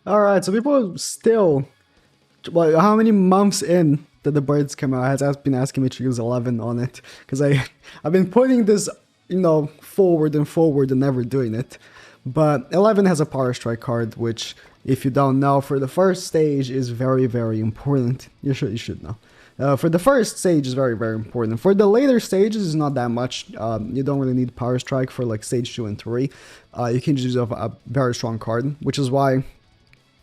Alright, so people still, well, how many months in that the birds come out has been asking me to use 11 on it. Because I've been putting this, forward and never doing it. But 11 has a power strike card, which, if you don't know, for the first stage is very, very important. You should know. For the first stage is very, very important. For the later stages, it's not that much. You don't really need power strike for like stage 2 and 3. You can just use a very strong card, which is why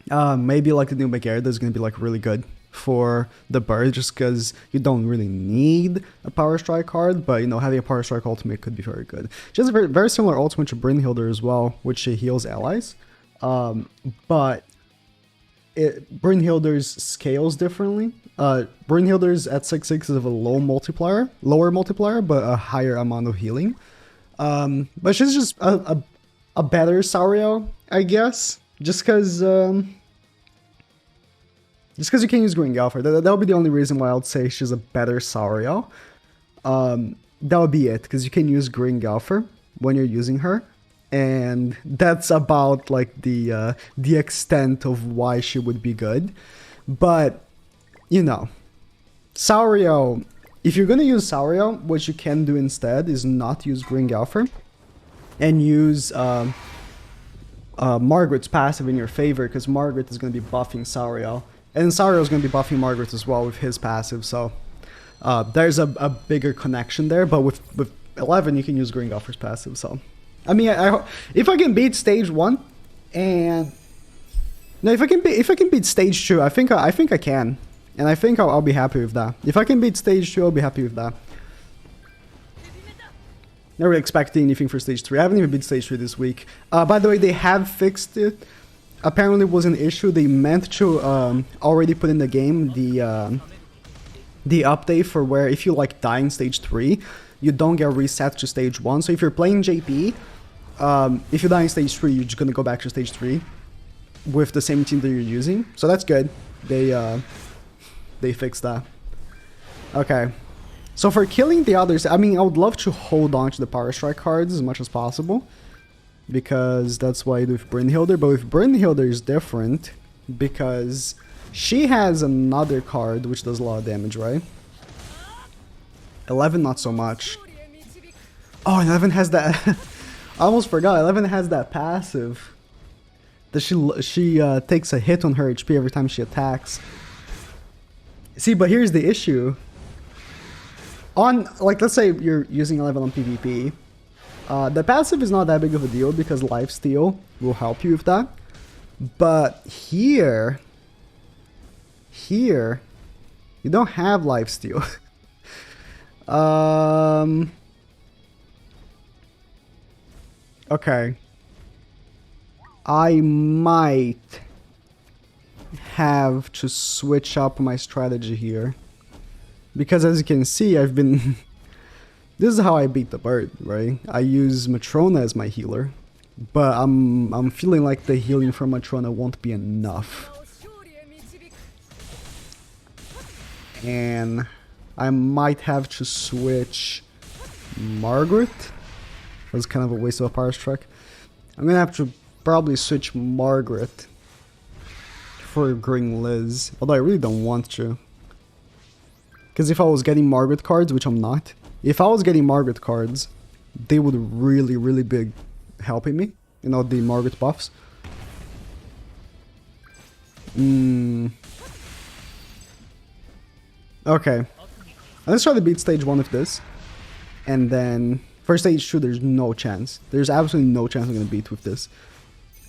maybe like the new Megarda is going to be like really good for the bird, just because you don't really need a power strike card, but having a power strike ultimate could be very good. She has a very, very similar ultimate to Brynhilder as well, which heals allies, but Brynhilder's scales differently. Brynhilder's at 6/6 is of a lower multiplier, but a higher amount of healing. But she's just a better Sauriel, I guess, just because you can use Green Galfer. That would be the only reason why I would say she's a better Sauriel. That would be it, because you can use Green Galfer when you're using her. And that's about like the extent of why she would be good. But, Sauriel, if you're going to use Sauriel, what you can do instead is not use Green Galfer and use Margaret's passive in your favor, because Margaret is going to be buffing Sauriel. And Sauriel is going to be buffing Margaret as well with his passive, so there's a bigger connection there. But with 11, you can use Green Galfer's passive, so... I mean, if I can beat stage 1, and... No, if I can beat stage 2, I think I can. And I think I'll be happy with that. If I can beat stage 2, I'll be happy with that. Not really expecting anything for stage 3. I haven't even beat stage 3 this week. By the way, they have fixed it. Apparently it was an issue. They meant to already put in the game the update for where if you like die in stage 3, you don't get reset to stage 1. So if you're playing JP, if you die in stage 3, you're just gonna go back to stage 3 with the same team that you're using. So that's good. They fixed that. Okay. So for killing the others, I mean, I would love to hold on to the power strike cards as much as possible, because that's why I do with Brynhilder. But with Brynhilder is different, because she has another card which does a lot of damage, right? 11 not so much. Oh, 11 has that... I almost forgot. 11 has that passive that she takes a hit on her HP every time she attacks. See, but here's the issue. On, like, let's say you're using 11 on PvP. The passive is not that big of a deal because lifesteal will help you with that. But here, you don't have lifesteal. Okay. I might have to switch up my strategy here. Because as you can see, I've been... This is how I beat the bird, right? I use Matrona as my healer. But I'm feeling like the healing from Matrona won't be enough. And I might have to switch Margaret. That's kind of a waste of a power strike. I'm gonna have to probably switch Margaret for Green Liz. Although I really don't want to. Because if I was getting Margaret cards, which I'm not, if I was getting Margaret cards, they would really, really be helping me. You know, the Margaret buffs. Okay. Let's try to beat stage 1 of this. And then for stage 2, there's no chance. There's absolutely no chance I'm going to beat with this.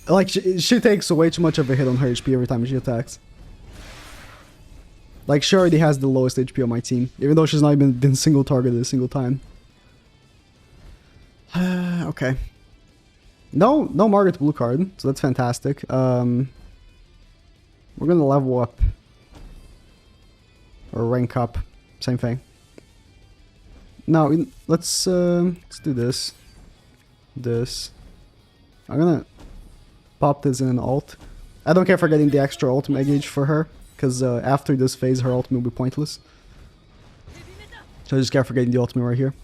Like, she takes way too much of a hit on her HP every time she attacks. Like, she already has the lowest HP on my team, even though she's not even been single targeted a single time. Okay. No Margaret blue card, so that's fantastic. We're gonna level up. Or rank up. Same thing. Now, let's do this. I'm gonna pop this in an ult. I don't care for getting the extra ultimate gauge for her, because after this phase, her ultimate will be pointless. So I just care for getting the ultimate right here.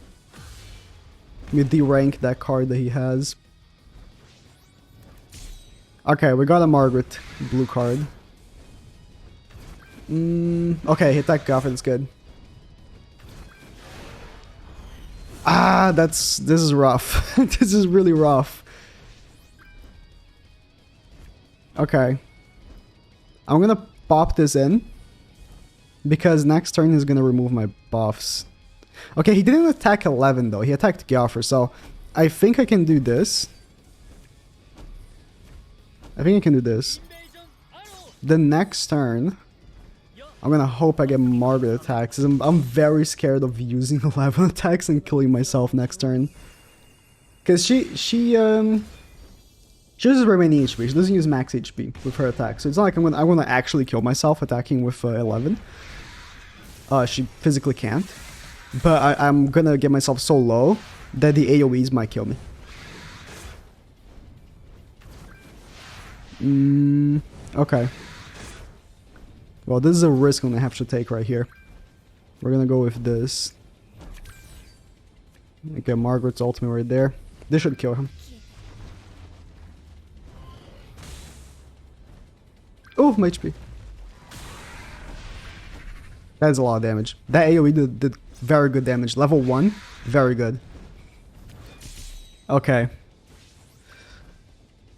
We de-rank that card that he has. Okay, we got a Margaret blue card. Okay, hit that Goffin, that's good. Ah, this is rough. This is really rough. Okay. I'm gonna pop this in. Because next turn he's gonna remove my buffs. Okay, he didn't attack 11 though. He attacked Gaffer, so I think I can do this. I think I can do this. The next turn, I'm gonna hope I get Margaret attacks. I'm very scared of using 11 attacks and killing myself next turn. Cause she uses remaining HP. She doesn't use max HP with her attack. So it's not like I'm gonna actually kill myself attacking with 11. She physically can't. But I'm gonna get myself so low that the AoEs might kill me. Okay. Well, this is a risk I'm gonna have to take right here. We're gonna go with this. Okay, Margaret's ultimate right there. This should kill him. Oh, my HP. That's a lot of damage. That AoE did very good damage. Level 1, very good. Okay.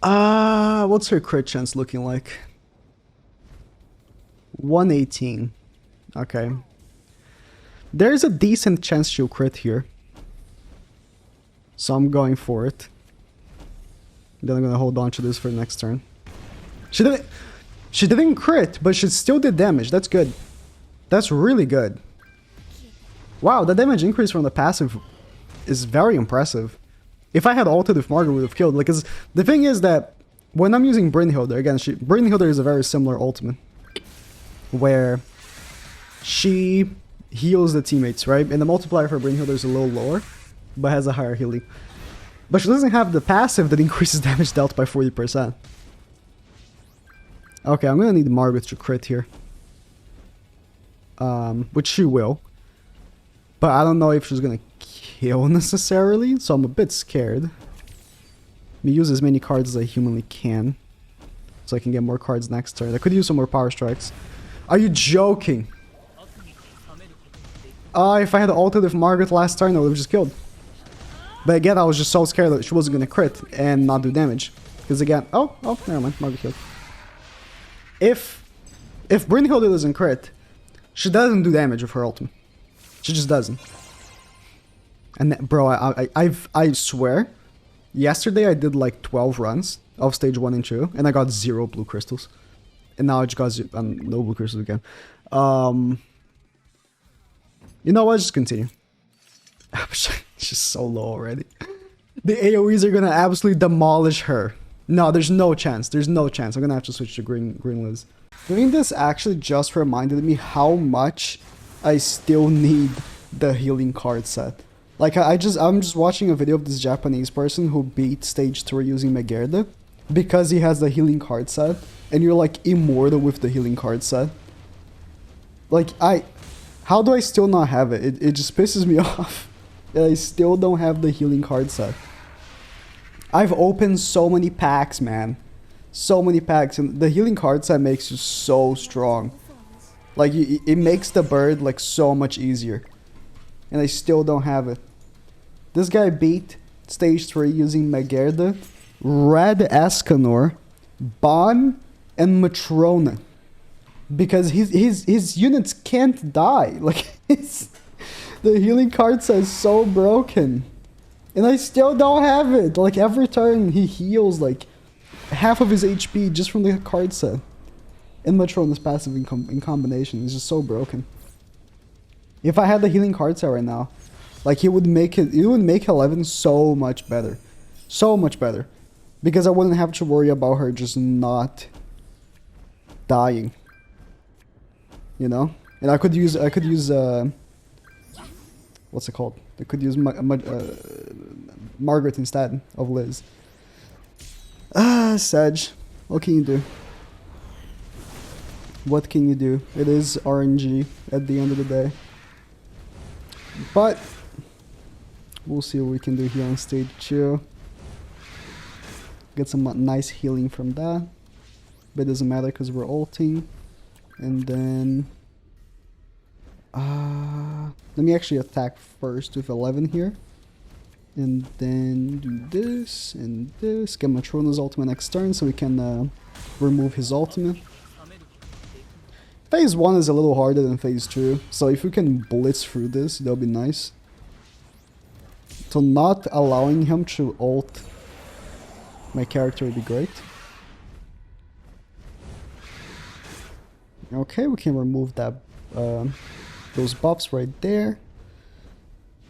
What's her crit chance looking like? 118. Okay. There's a decent chance she'll crit here. So I'm going for it. Then I'm gonna hold on to this for next turn. She didn't crit, but she still did damage. That's good. That's really good. Wow, the damage increase from the passive is very impressive. If I had ulted with Margaret, would have killed. Like, the thing is that when I'm using Brynhilde, again, Brynhilde is a very similar ultimate, where she heals the teammates, right? And the multiplier for Brynhilde is a little lower, but has a higher healing. But she doesn't have the passive that increases damage dealt by 40%. Okay, I'm gonna need Margaret to crit here. Which she will. But I don't know if she's gonna kill necessarily, so I'm a bit scared. Let me use as many cards as I humanly can, so I can get more cards next turn. I could use some more power strikes. Are you joking? If I had ulted with Margaret last turn, I would have just killed. But again, I was just so scared that she wasn't gonna crit and not do damage. Because again, oh, never mind, Margaret killed. If Brynhilde doesn't crit, she doesn't do damage with her ultimate. She just doesn't. And bro, I swear, yesterday I did like 12 runs of stage 1 and 2, and I got 0 blue crystals. And now I just got no blue crystals again. You know what? Just continue. She's so low already. The AoEs are gonna absolutely demolish her. No, there's no chance. There's no chance. I'm gonna have to switch to green Liz. Doing this actually just reminded me how much I still need the healing card set. Like I'm just watching a video of this Japanese person who beat stage 3 using Megerde because he has the healing card set, and you're like immortal with the healing card set. Like how do I still not have it? It just pisses me off that I still don't have the healing card set. I've opened so many packs, man. So many packs, and the healing card set makes you so strong. Like, it makes the bird, like, so much easier. And I still don't have it. This guy beat stage 3 using Megerde, Red Escanor, Bon, and Matrona. Because his units can't die. Like, the healing card set is so broken. And I still don't have it. Like, every turn he heals, like, half of his HP just from the card set. And Matrona's passive in combination is just so broken. If I had the healing card set right now, like, it would make 11 so much better. So much better. Because I wouldn't have to worry about her just not dying. You know? And I could use what's it called? I could use Margaret instead of Liz. Sedge. What can you do? What can you do? It is RNG at the end of the day. But we'll see what we can do here on stage 2. Get some nice healing from that. But it doesn't matter because we're ulting. And then... let me actually attack first with 11 here. And then do this and this. Get Matrona's ultimate next turn so we can remove his ultimate. Phase 1 is a little harder than Phase 2. So if we can blitz through this, that'll be nice. So not allowing him to ult my character would be great. Okay, we can remove that those buffs right there.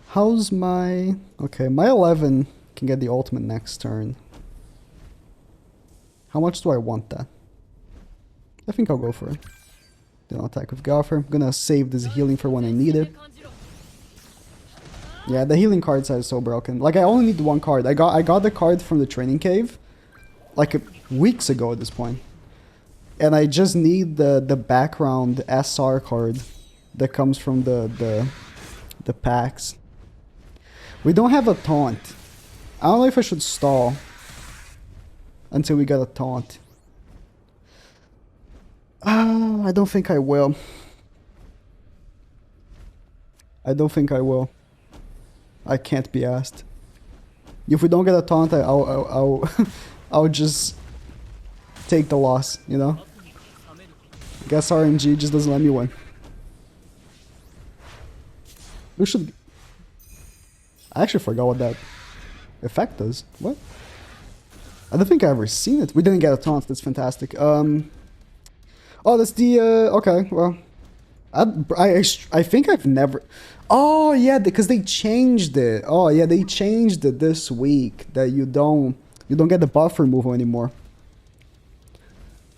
How's my... Okay, my 11 can get the ultimate next turn. How much do I want that? I think I'll go for it. Then I'll attack with Gopher. I'm gonna save this healing for when I need it. Yeah, the healing card side is so broken. Like, I only need one card. I got the card from the training cave like weeks ago at this point. And I just need the background SR card that comes from the packs. We don't have a taunt. I don't know if I should stall until we get a taunt. I don't think I will. I don't think I will. I can't be asked. If we don't get a taunt, I'll just take the loss, you know? Guess RNG just doesn't let me win. We should... I actually forgot what that effect does. What? I don't think I've ever seen it. We didn't get a taunt. That's fantastic. Oh, that's the... okay, well... I think I've never... Oh, yeah, because they changed it. Oh, yeah, they changed it this week. That you don't get the buff removal anymore.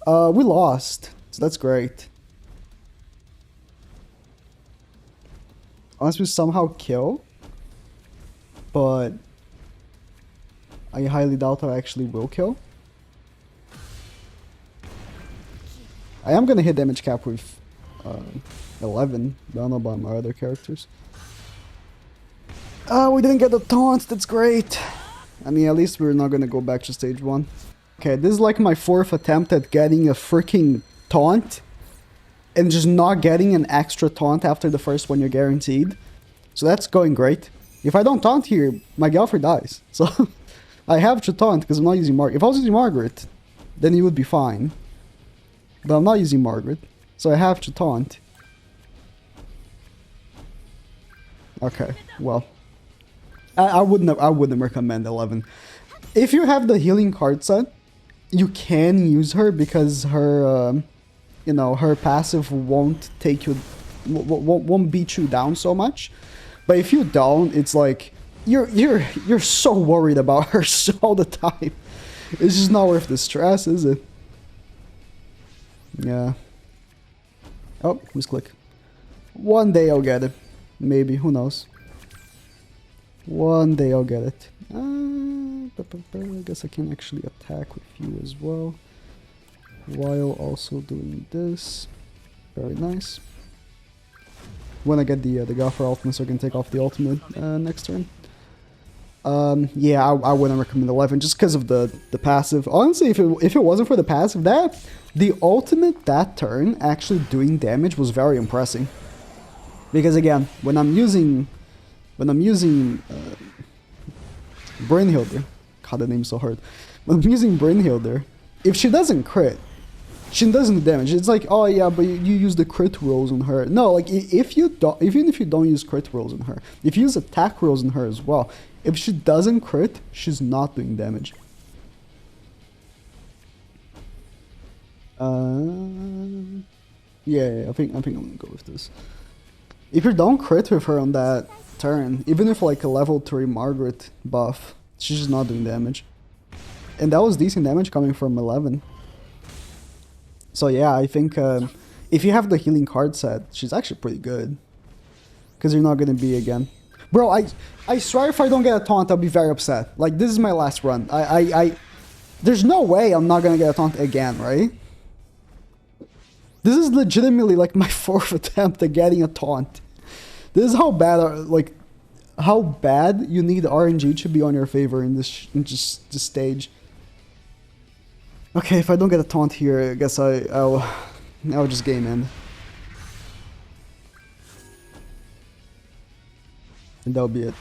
We lost. So that's great. Unless we somehow kill. But... I highly doubt I actually will kill. I am gonna hit damage cap with 11. I don't know about my other characters. We didn't get the taunt. That's great. I mean, at least we're not gonna go back to stage 1. Okay, this is like my 4th attempt at getting a freaking taunt. And just not getting an extra taunt after the first one you're guaranteed. So that's going great. If I don't taunt here, my Galfer dies. So I have to taunt because I'm not using Margaret. If I was using Margaret, then it would be fine. But I'm not using Margaret, so I have to taunt. Okay, well, I wouldn't recommend 11. If you have the healing card set, you can use her because her, you know, her passive won't take you, won't beat you down so much. But if you don't, it's like you're so worried about her all the time. It's just not worth the stress, is it? Yeah. Oh, misclick. One day I'll get it. Maybe, who knows. One day I'll get it. I guess I can actually attack with you as well. While also doing this. Very nice. When I get the Gopher ultimate, so I can take off the ultimate next turn. Yeah, I wouldn't recommend 11 just because of the passive. Honestly, if it wasn't for the passive, the ultimate that turn actually doing damage was very impressive. Because again, when I'm using Brynhilder, God, the name's so hard. When I'm using Brynhilder, if she doesn't crit, she doesn't do damage. It's like, oh yeah, but you use the crit rolls on her. No, like if you don't, even if you don't use crit rolls on her, if you use attack rolls on her as well, if she doesn't crit, she's not doing damage. Yeah, I think I'm gonna go with this. If you don't crit with her on that turn, even if like a level 3 Margaret buff, she's just not doing damage. And that was decent damage coming from 11. So yeah, I think if you have the healing card set, she's actually pretty good. Because you're not gonna be again. Bro, I swear if I don't get a taunt, I'll be very upset. Like, this is my last run. There's no way I'm not gonna get a taunt again, right? This is legitimately like my 4th attempt at getting a taunt. This is how bad, like, how bad you need RNG to be on your favor in this stage. Okay, if I don't get a taunt here, I guess I'll just game end. And that'll be it.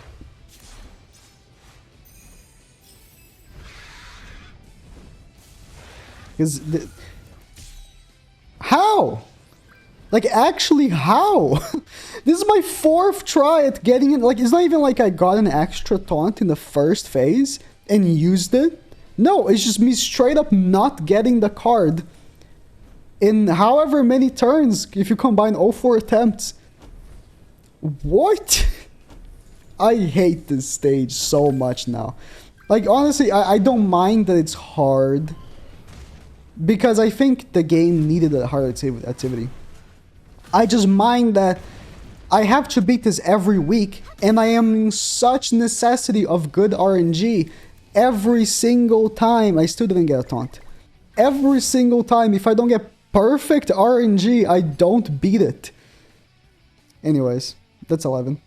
Because how? Like, actually, how? This is my 4th try at getting it. Like, it's not even like I got an extra taunt in the first phase and used it. No, it's just me straight up not getting the card in however many turns if you combine all 4 attempts. What? I hate this stage so much now. Like, honestly, I don't mind that it's hard, because I think the game needed a hard activity. I just mind that I have to beat this every week, and I am in such necessity of good RNG. Every single time, I still didn't get a taunt. Every single time, if I don't get perfect RNG, I don't beat it. Anyways, that's 11.